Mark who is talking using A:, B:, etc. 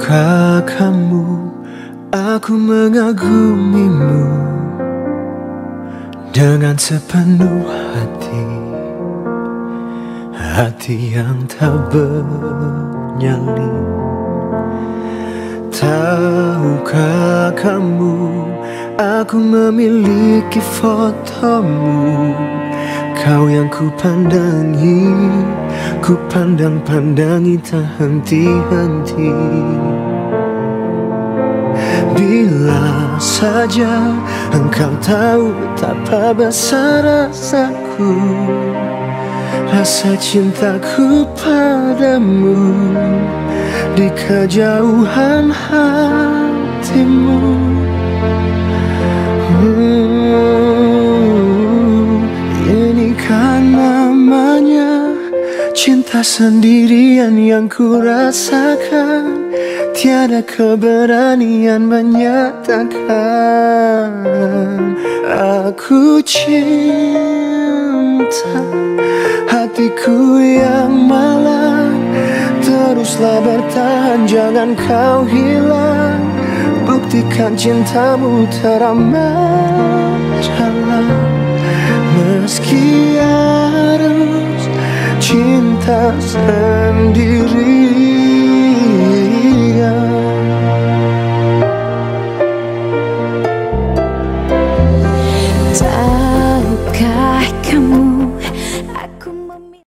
A: Tahukah kamu, aku mengagumimu dengan sepenuh hati, hati yang tak bernyali. Tahukah kamu, aku memiliki fotomu, kau yang ku pandang-pandangi tak henti-henti. Bila saja engkau tahu betapa besar rasaku, rasa cintaku padamu di kejauhan hatimu. Ini kan namanya cinta sendirian yang ku rasakan, tiada keberanian menyatakan aku cinta. Hatiku yang malang, teruslah bertahan, jangan kau hilang. Buktikan cintamu teramat dalam, meski harus cinta sendiri.